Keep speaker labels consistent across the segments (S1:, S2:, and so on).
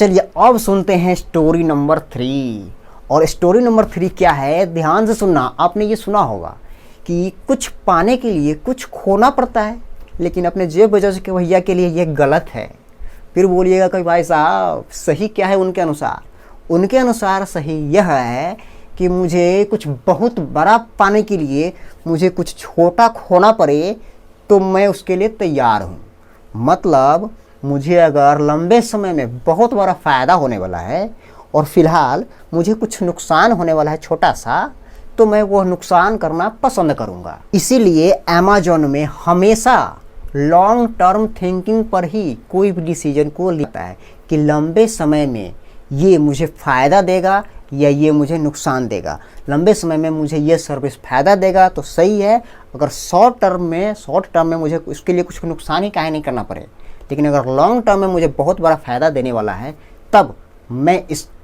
S1: चलिए अब सुनते हैं स्टोरी नंबर 3। और स्टोरी नंबर 3 क्या है, ध्यान से सुनना। आपने ये सुना होगा कि कुछ पाने के लिए कुछ खोना पड़ता है, लेकिन अपने जेब बेजोस के भैया के लिए ये गलत है। फिर बोलिएगा कि भाई साहब सही क्या है उनके अनुसार? उनके अनुसार सही यह है कि मुझे कुछ बहुत बड़ा पाने के लिए मुझे कुछ छोटा खोना पड़े तो मैं उसके लिए तैयार हूँ। मतलब मुझे अगर लंबे समय में बहुत बड़ा फ़ायदा होने वाला है और फिलहाल मुझे कुछ नुकसान होने वाला है छोटा सा, तो मैं वह नुकसान करना पसंद करूँगा। इसीलिए अमेज़न में हमेशा लॉन्ग टर्म थिंकिंग पर ही कोई भी डिसीजन को लेता है कि लंबे समय में ये मुझे फ़ायदा देगा या ये मुझे नुकसान देगा। लंबे समय में मुझे ये सर्विस फ़ायदा देगा तो सही है, अगर शॉर्ट टर्म में मुझे उसके लिए कुछ नुकसान ही काहे नहीं करना पड़े। लेकिन अगर लॉन्ग टर्म में मुझे बहुत बड़ा फ़ायदा देने वाला है तब मैं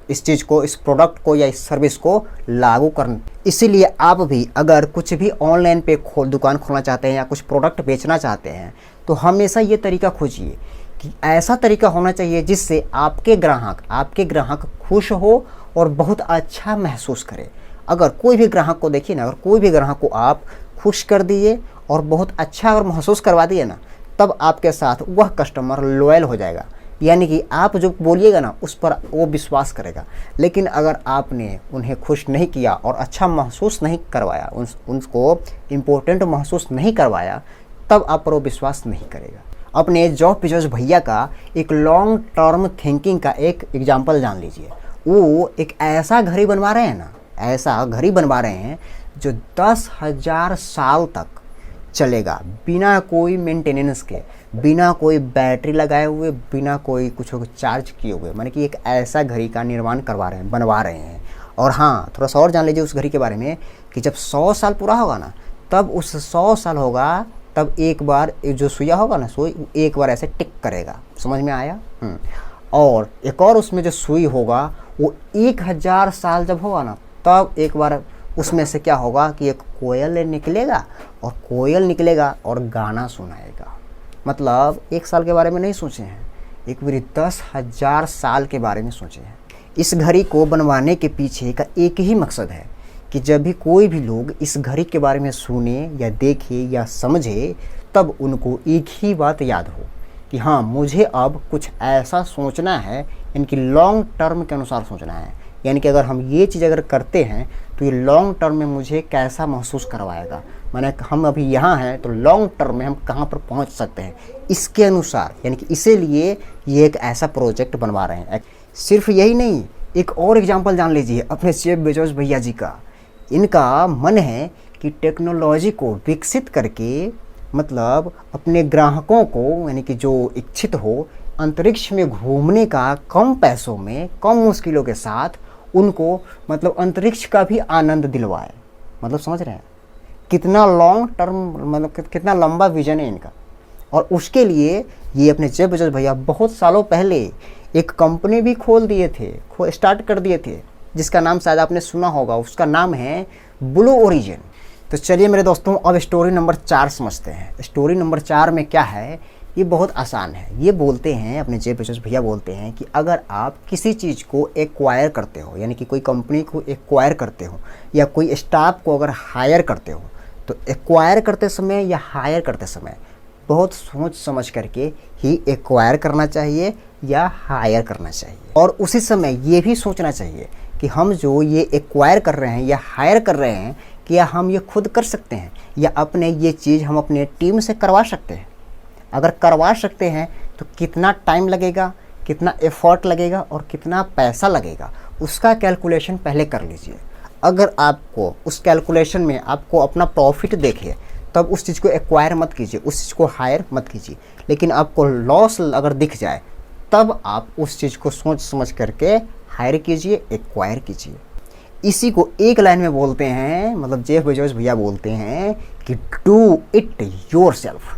S1: इस चीज़ को, इस प्रोडक्ट को या इस सर्विस को लागू कर। इसीलिए आप भी अगर कुछ भी ऑनलाइन पे दुकान खोलना चाहते हैं या कुछ प्रोडक्ट बेचना चाहते हैं तो हमेशा ये तरीका खोजिए कि ऐसा तरीका होना चाहिए जिससे आपके ग्राहक खुश हो और बहुत अच्छा महसूस करे। अगर कोई भी ग्राहक को देखिए ना, अगर कोई भी ग्राहक को आप खुश कर दिए और बहुत अच्छा अगर महसूस करवा दिए ना, तब आपके साथ वह कस्टमर लॉयल हो जाएगा। यानी कि आप जो बोलिएगा ना उस पर वो विश्वास करेगा। लेकिन अगर आपने उन्हें खुश नहीं किया और अच्छा महसूस नहीं करवाया, उनको इम्पोर्टेंट महसूस नहीं करवाया, तब आप पर वो विश्वास नहीं करेगा। अपने जेफ बेजोस भैया का एक लॉन्ग टर्म थिंकिंग का एक एग्जाम्पल जान लीजिए। वो एक ऐसा घड़ी बनवा रहे हैं जो 10,000 साल तक चलेगा, बिना कोई मेंटेनेंस के, बिना कोई बैटरी लगाए हुए, बिना कोई कुछ चार्ज किए हुए। माने कि एक ऐसा घड़ी का निर्माण बनवा रहे हैं। और हाँ, थोड़ा सा और जान लीजिए उस घड़ी के बारे में कि जब 100 साल पूरा होगा ना, तब उस 100 साल होगा तब एक बार जो सुइया होगा ना, सुई एक बार ऐसे टिक करेगा। समझ में आया? और एक और उसमें जो सुई होगा वो 1000 साल जब होगा ना, तब एक बार उसमें से क्या होगा कि एक कोयल निकलेगा और गाना सुनाएगा। मतलब 1 साल के बारे में नहीं सोचे हैं, एक बार 10,000 साल के बारे में सोचे हैं। इस घड़ी को बनवाने के पीछे का एक ही मकसद है कि जब भी कोई भी लोग इस घड़ी के बारे में सुने या देखे या समझे, तब उनको एक ही बात याद हो कि हाँ, मुझे अब कुछ ऐसा सोचना है, इनकी लॉन्ग टर्म के अनुसार सोचना है। यानी कि अगर हम ये चीज़ अगर करते हैं तो ये लॉन्ग टर्म में मुझे कैसा महसूस करवाएगा, माने हम अभी यहाँ हैं तो लॉन्ग टर्म में हम कहाँ पर पहुँच सकते हैं, इसके अनुसार। यानी कि इसीलिए ये एक ऐसा प्रोजेक्ट बनवा रहे हैं। सिर्फ यही नहीं, एक और एग्जाम्पल जान लीजिए अपने जेफ बेजोस भैया जी का। इनका मन है कि टेक्नोलॉजी को विकसित करके, मतलब अपने ग्राहकों को, यानी कि जो इच्छित हो, अंतरिक्ष में घूमने का कम पैसों में, कम मुश्किलों के साथ उनको मतलब अंतरिक्ष का भी आनंद दिलवाए। मतलब समझ रहे हैं कितना लॉन्ग टर्म, मतलब कितना लंबा विजन है इनका। और उसके लिए ये अपने जेफ बेजोस भैया बहुत सालों पहले एक कंपनी भी स्टार्ट कर दिए थे, जिसका नाम शायद आपने सुना होगा। उसका नाम है ब्लू ओरिजिन। तो चलिए मेरे दोस्तों, अब स्टोरी नंबर 4 समझते हैं। स्टोरी नंबर 4 में क्या है, ये बहुत आसान है। ये बोलते हैं, अपने जेफ बेजोस भैया बोलते हैं कि अगर आप किसी चीज़ को एक्वायर करते हो, यानी कि कोई कंपनी को एक्वायर करते हो या कोई स्टाफ को अगर हायर करते हो, तो एक्वायर करते समय या हायर करते समय बहुत सोच समझ करके ही एक्वायर करना चाहिए या हायर करना चाहिए। और उसी समय ये भी सोचना चाहिए कि हम जो ये एक्वायर कर रहे हैं या हायर कर रहे हैं, क्या हम ये खुद कर सकते हैं या ये चीज़ हम अपने टीम से करवा सकते हैं। अगर करवा सकते हैं तो कितना टाइम लगेगा, कितना एफर्ट लगेगा और कितना पैसा लगेगा, उसका कैलकुलेशन पहले कर लीजिए। अगर आपको उस कैलकुलेशन में आपको अपना प्रॉफिट देखिए, तब उस चीज़ को एक्वायर मत कीजिए, उस चीज़ को हायर मत कीजिए। लेकिन आपको लॉस अगर दिख जाए, तब आप उस चीज़ को सोच समझ करके हायर कीजिए, एक्वायर कीजिए। इसी को एक लाइन में बोलते हैं, मतलब जेफ बेजोस भैया बोलते हैं कि डू इट योरसेल्फ।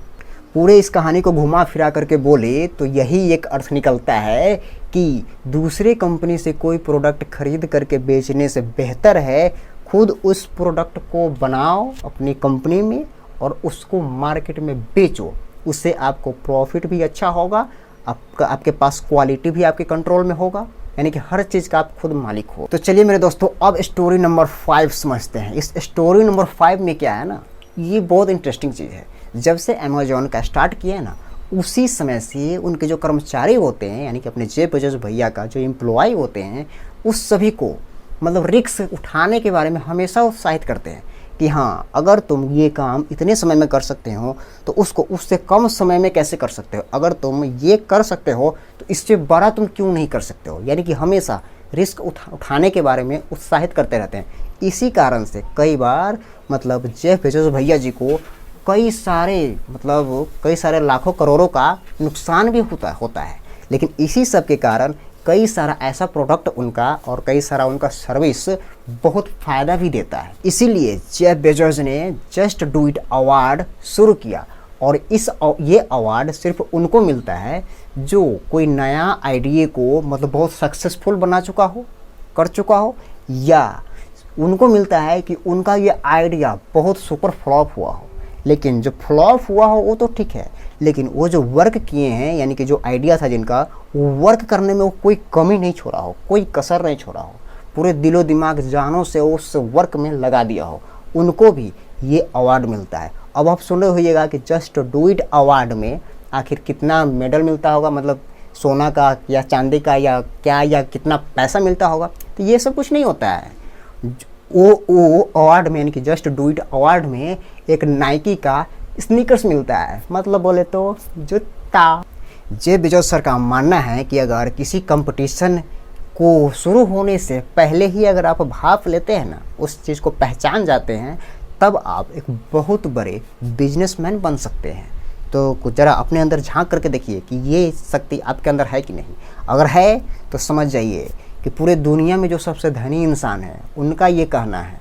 S1: पूरे इस कहानी को घुमा फिरा करके बोले तो यही एक अर्थ निकलता है कि दूसरे कंपनी से कोई प्रोडक्ट खरीद करके बेचने से बेहतर है खुद उस प्रोडक्ट को बनाओ अपनी कंपनी में और उसको मार्केट में बेचो। उससे आपको प्रॉफिट भी अच्छा होगा, आपके पास क्वालिटी भी आपके कंट्रोल में होगा, यानी कि हर चीज़ का आप खुद मालिक हो। तो चलिए मेरे दोस्तों, अब स्टोरी नंबर 5 समझते हैं। इस स्टोरी नंबर 5 में क्या है ना, ये बहुत इंटरेस्टिंग चीज़ है। जब से अमेजोन का स्टार्ट किया है ना, उसी समय से उनके जो कर्मचारी होते हैं, यानी कि अपने जेफ बेजोस भैया का जो एम्प्लॉय होते हैं, उस सभी को मतलब रिस्क उठाने के बारे में हमेशा उत्साहित करते हैं कि हाँ, अगर तुम ये काम इतने समय में कर सकते हो तो उसको उससे कम समय में कैसे कर सकते हो, अगर तुम ये कर सकते हो तो इससे बड़ा तुम क्यों नहीं कर सकते हो। यानी कि हमेशा रिस्क उठाने के बारे में उत्साहित करते रहते हैं। इसी कारण से कई बार मतलब जेफ बेजोस भैया जी को कई सारे लाखों करोड़ों का नुकसान भी होता है, लेकिन इसी सब के कारण कई सारा ऐसा प्रोडक्ट उनका और कई सारा उनका सर्विस बहुत फ़ायदा भी देता है। इसीलिए जेफ बेजोस ने जस्ट डू इट अवार्ड शुरू किया, और ये अवार्ड सिर्फ उनको मिलता है जो कोई नया आइडिया को मतलब बहुत सक्सेसफुल कर चुका हो, या उनको मिलता है कि उनका ये आइडिया बहुत सुपर फ्लॉप हुआ हो। लेकिन जो फ्लॉप हुआ हो वो तो ठीक है, लेकिन वो जो वर्क किए हैं, यानी कि जो आइडिया था जिनका, वो वर्क करने में वो कोई कमी नहीं छोड़ा हो, कोई कसर नहीं छोड़ा हो, पूरे दिलो दिमाग जानों से उस वर्क में लगा दिया हो, उनको भी ये अवार्ड मिलता है। अब आप सुन रहे होइएगा कि जस्ट डू इट अवार्ड में आखिर कितना मेडल मिलता होगा, मतलब सोना का या चांदी का या क्या, या कितना पैसा मिलता होगा। तो ये सब कुछ नहीं होता है। वो अवार्ड में, यानी कि जस्ट डू इट अवार्ड में एक नाइकी का स्नीकर्स मिलता है, मतलब बोले तो जूता। जेफ बेजोस सर का मानना है कि अगर किसी कंपटीशन को शुरू होने से पहले ही अगर आप भाप लेते हैं ना, उस चीज़ को पहचान जाते हैं, तब आप एक बहुत बड़े बिजनेसमैन बन सकते हैं। तो कुछ ज़रा अपने अंदर झांक करके देखिए कि ये शक्ति आपके अंदर है कि नहीं। अगर है तो समझ जाइए कि पूरे दुनिया में जो सबसे धनी इंसान है उनका ये कहना है,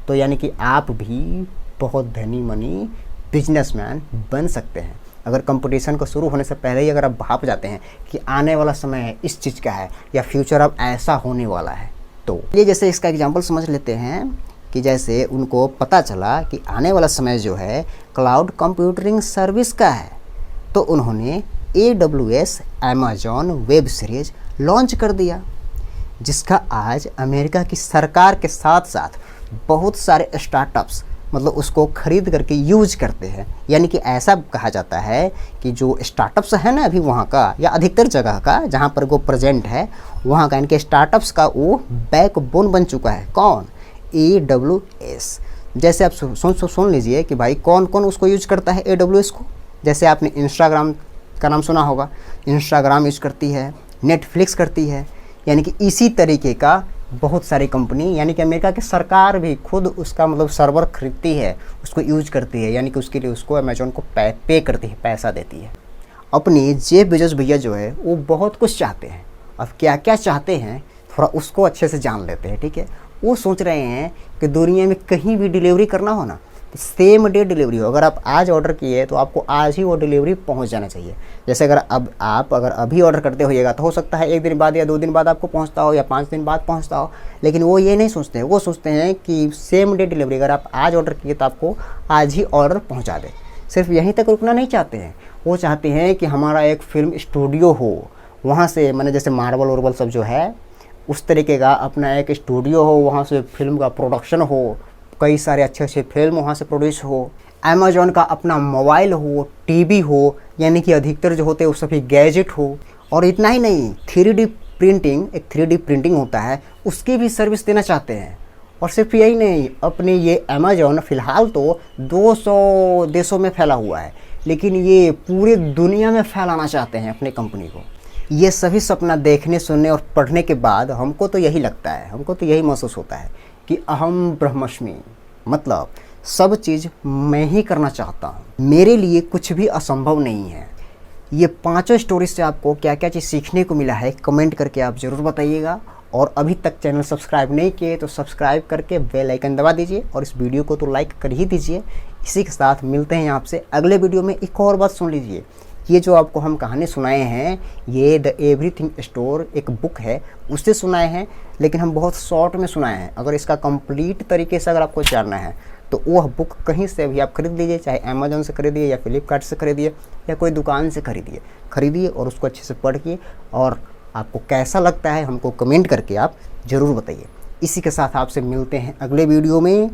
S1: तो यानी कि आप भी बहुत धनी मनी बिजनेसमैन बन सकते हैं। अगर कंपटीशन को शुरू होने से पहले ही अगर आप भाप जाते हैं कि आने वाला समय इस चीज़ का है या फ्यूचर अब ऐसा होने वाला है, तो ये जैसे इसका एग्जांपल समझ लेते हैं कि जैसे उनको पता चला कि आने वाला समय जो है क्लाउड कंप्यूटिंग सर्विस का है, तो उन्होंने AWS Amazon web series launch कर दिया, जिसका आज अमेरिका की सरकार के साथ साथ बहुत सारे स्टार्टअप्स मतलब उसको खरीद करके यूज करते हैं। यानी कि ऐसा कहा जाता है कि जो स्टार्टअप्स है ना अभी वहाँ का, या अधिकतर जगह का जहाँ पर वो प्रेजेंट है वहाँ का, इनके स्टार्टअप्स का वो बैकबोन बन चुका है। कौन? AWS। जैसे आप सुन लीजिए कि भाई कौन कौन उसको यूज करता है AWS को। जैसे आपने इंस्टाग्राम का नाम सुना होगा, इंस्टाग्राम यूज करती है, नेटफ्लिक्स करती है, यानी कि इसी तरीके का बहुत सारी कंपनी, यानी कि अमेरिका की सरकार भी खुद उसका मतलब सर्वर खरीदती है, उसको यूज करती है, यानी कि उसके लिए उसको अमेजोन को पे करती है, पैसा देती है। अपनी जेफ बेजोस भैया जो है वो बहुत कुछ चाहते हैं। अब क्या क्या चाहते हैं थोड़ा उसको अच्छे से जान लेते हैं, ठीक है। वो सोच रहे हैं कि दुनिया में कहीं भी डिलीवरी करना हो ना तो सेम डे डिलीवरी हो। अगर आप आज ऑर्डर किए तो आपको आज ही वो डिलीवरी पहुंच जाना चाहिए। जैसे अगर आप अभी ऑर्डर करते होइएगा तो हो सकता है 1 दिन बाद या 2 दिन बाद आपको पहुंचता हो या 5 दिन बाद पहुंचता हो, लेकिन वो ये नहीं सोचते हैं। वो सोचते हैं कि सेम डे डिलीवरी, अगर आप आज ऑर्डर किए तो आपको आज ही ऑर्डर पहुँचा दे। सिर्फ यहीं तक रुकना नहीं चाहते हैं, वो चाहते हैं कि हमारा एक फिल्म स्टूडियो हो, वहाँ से मैंने जैसे मार्वल वार्वल सब जो है उस तरीके का अपना एक स्टूडियो हो, वहाँ से फिल्म का प्रोडक्शन हो, कई सारे अच्छे अच्छे फिल्म वहाँ से प्रोड्यूस हो। अमेजोन का अपना मोबाइल हो, टीवी हो, यानी कि अधिकतर जो होते हैं वो सभी गैजेट हो। और इतना ही नहीं, 3D प्रिंटिंग, एक 3D प्रिंटिंग होता है, उसकी भी सर्विस देना चाहते हैं। और सिर्फ यही नहीं, अपने ये अमेजोन फ़िलहाल तो 200 देशों में फैला हुआ है, लेकिन ये पूरे दुनिया में फैलाना चाहते हैं अपनी कंपनी को। ये सभी सपना देखने, सुनने और पढ़ने के बाद हमको तो यही लगता है, हमको तो यही महसूस होता है कि अहम ब्रह्मस्मि, मतलब सब चीज़ मैं ही करना चाहता हूँ, मेरे लिए कुछ भी असंभव नहीं है। ये 5 स्टोरी से आपको क्या क्या चीज़ सीखने को मिला है कमेंट करके आप ज़रूर बताइएगा। और अभी तक चैनल सब्सक्राइब नहीं किए तो सब्सक्राइब करके बेल आइकन दबा दीजिए और इस वीडियो को तो लाइक कर ही दीजिए। इसी के साथ मिलते हैं आपसे अगले वीडियो में। एक और बात सुन लीजिए, ये जो आपको हम कहानी सुनाए हैं ये द एवरीथिंग स्टोर एक बुक है, उससे सुनाए हैं, लेकिन हम बहुत शॉर्ट में सुनाए हैं। अगर इसका कंप्लीट तरीके से अगर आपको जानना है तो वह बुक कहीं से भी आप खरीद लीजिए, चाहे अमेजोन से खरीदिए या फ्लिपकार्ट से खरीदिए या कोई दुकान से खरीदिए और उसको अच्छे से पढ़िए, और आपको कैसा लगता है हमको कमेंट करके आप ज़रूर बताइए। इसी के साथ आपसे मिलते हैं अगले वीडियो में।